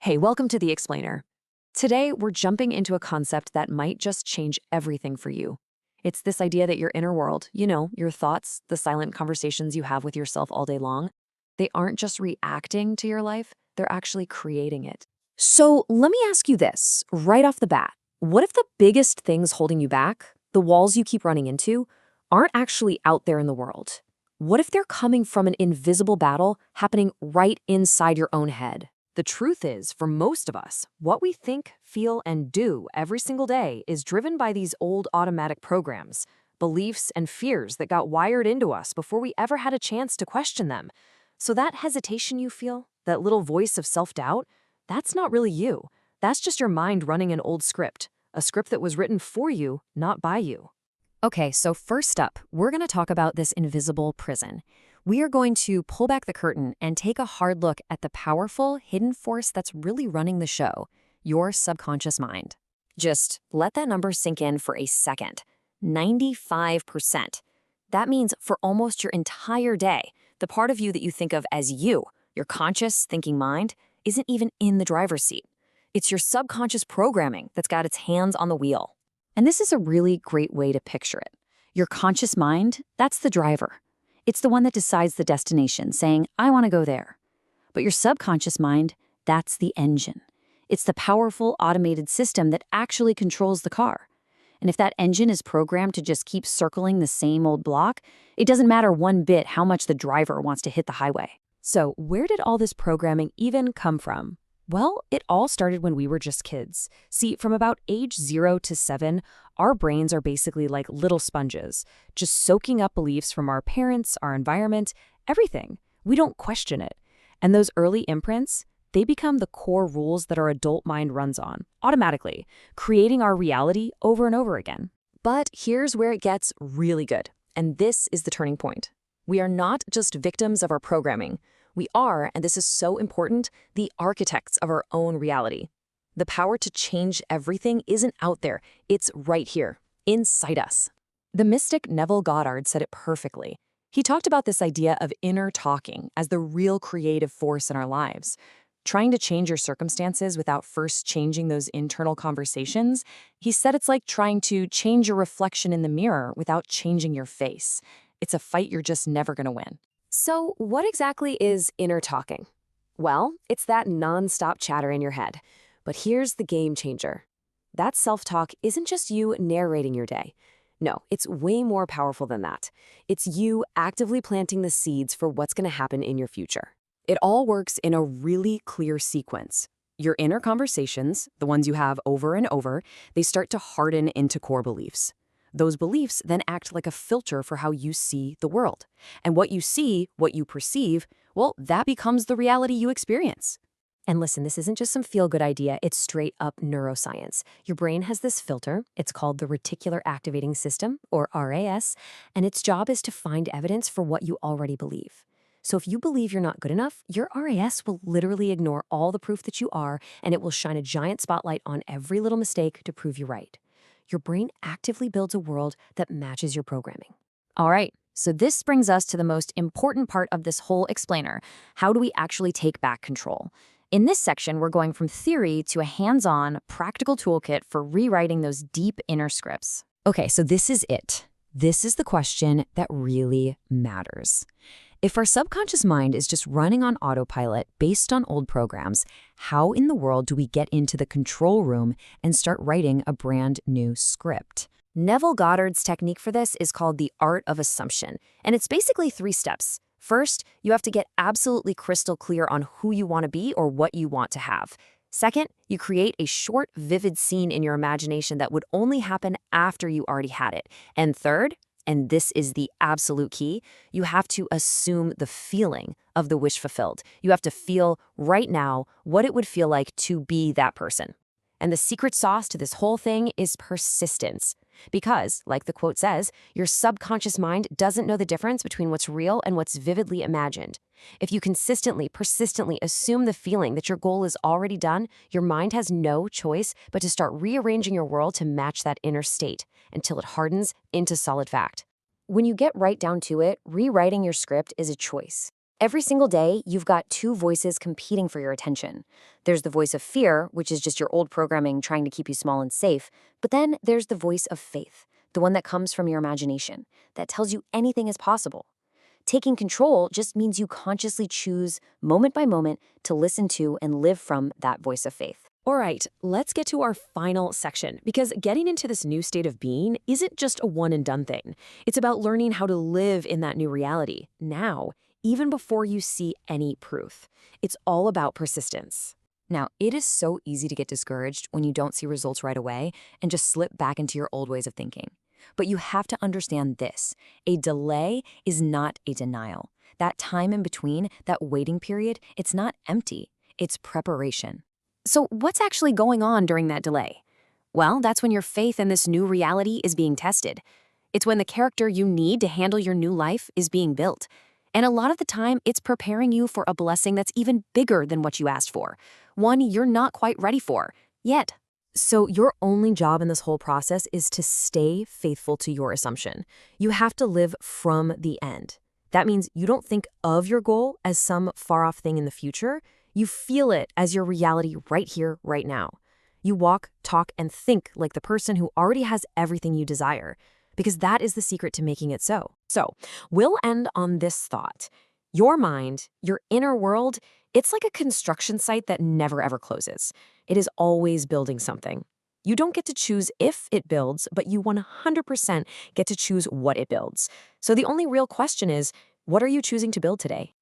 Hey, welcome to The Explainer. Today, we're jumping into a concept that might just change everything for you. It's this idea that your inner world, your thoughts, the silent conversations you have with yourself all day long, they aren't just reacting to your life, they're actually creating it. So let me ask you this, right off the bat. What if the biggest things holding you back, the walls you keep running into, aren't actually out there in the world? What if they're coming from an invisible battle happening right inside your own head? The truth is, for most of us, what we think, feel, and do every single day is driven by these old automatic programs, beliefs, and fears that got wired into us before we ever had a chance to question them. So that hesitation you feel, that little voice of self-doubt, that's not really you. That's just your mind running an old script, a script that was written for you, not by you. Okay, so first up, we're going to talk about this invisible prison. We are going to pull back the curtain and take a hard look at the powerful, hidden force that's really running the show, your subconscious mind. Just let that number sink in for a second. 95%. That means for almost your entire day, the part of you that you think of as you, your conscious thinking mind, isn't even in the driver's seat. It's your subconscious programming that's got its hands on the wheel. And this is a really great way to picture it. Your conscious mind, that's the driver. It's the one that decides the destination, saying, I want to go there. But your subconscious mind, that's the engine. It's the powerful automated system that actually controls the car. And if that engine is programmed to just keep circling the same old block, it doesn't matter one bit how much the driver wants to hit the highway. So where did all this programming even come from? Well, it all started when we were just kids. See, from about age 0 to 7, our brains are basically like little sponges, just soaking up beliefs from our parents, our environment, everything. We don't question it. And those early imprints, they become the core rules that our adult mind runs on, automatically, creating our reality over and over again. But here's where it gets really good. And this is the turning point. We are not just victims of our programming. We are, and this is so important, the architects of our own reality. The power to change everything isn't out there, it's right here, inside us. The mystic Neville Goddard said it perfectly. He talked about this idea of inner talking as the real creative force in our lives. Trying to change your circumstances without first changing those internal conversations, he said it's like trying to change your reflection in the mirror without changing your face. It's a fight you're just never going to win. So what exactly is inner talking? Well, it's that non-stop chatter in your head. But here's the game changer. That self-talk isn't just you narrating your day. No, it's way more powerful than that. It's you actively planting the seeds for what's going to happen in your future. It all works in a really clear sequence. Your inner conversations, the ones you have over and over, they start to harden into core beliefs. Those beliefs then act like a filter for how you see the world. And what you see, what you perceive, well, that becomes the reality you experience. And listen, this isn't just some feel-good idea, it's straight-up neuroscience. Your brain has this filter, it's called the reticular activating system, or RAS, and its job is to find evidence for what you already believe. So if you believe you're not good enough, your RAS will literally ignore all the proof that you are, and it will shine a giant spotlight on every little mistake to prove you right. Your brain actively builds a world that matches your programming. All right, so this brings us to the most important part of this whole explainer. How do we actually take back control? In this section, we're going from theory to a hands-on, practical toolkit for rewriting those deep inner scripts. Okay, so this is it. This is the question that really matters. If our subconscious mind is just running on autopilot based on old programs, how in the world do we get into the control room and start writing a brand new script? Neville Goddard's technique for this is called the art of assumption, and it's basically 3 steps. First, you have to get absolutely crystal clear on who you want to be or what you want to have. Second, you create a short, vivid scene in your imagination that would only happen after you already had it. And third, and this is the absolute key, you have to assume the feeling of the wish fulfilled. You have to feel right now what it would feel like to be that person. And the secret sauce to this whole thing is persistence. Because, like the quote says, your subconscious mind doesn't know the difference between what's real and what's vividly imagined. If you consistently, persistently assume the feeling that your goal is already done, your mind has no choice but to start rearranging your world to match that inner state until it hardens into solid fact. When you get right down to it, rewriting your script is a choice. Every single day, you've got two voices competing for your attention. There's the voice of fear, which is just your old programming trying to keep you small and safe. But then there's the voice of faith, the one that comes from your imagination, that tells you anything is possible. Taking control just means you consciously choose, moment by moment, to listen to and live from that voice of faith. All right, let's get to our final section, because getting into this new state of being isn't just a one and done thing. It's about learning how to live in that new reality now, even before you see any proof. It's all about persistence. Now, it is so easy to get discouraged when you don't see results right away and just slip back into your old ways of thinking. But you have to understand this. A delay is not a denial. That time in between, that waiting period, it's not empty. It's preparation. So what's actually going on during that delay? Well, that's when your faith in this new reality is being tested. It's when the character you need to handle your new life is being built. And a lot of the time, it's preparing you for a blessing that's even bigger than what you asked for, one you're not quite ready for yet. So your only job in this whole process is to stay faithful to your assumption. You have to live from the end. That means you don't think of your goal as some far-off thing in the future. You feel it as your reality right here, right now. You walk, talk, and think like the person who already has everything you desire, because that is the secret to making it so. So, we'll end on this thought. Your mind, your inner world, it's like a construction site that never ever closes. It is always building something. You don't get to choose if it builds, but you 100% get to choose what it builds. So the only real question is, what are you choosing to build today?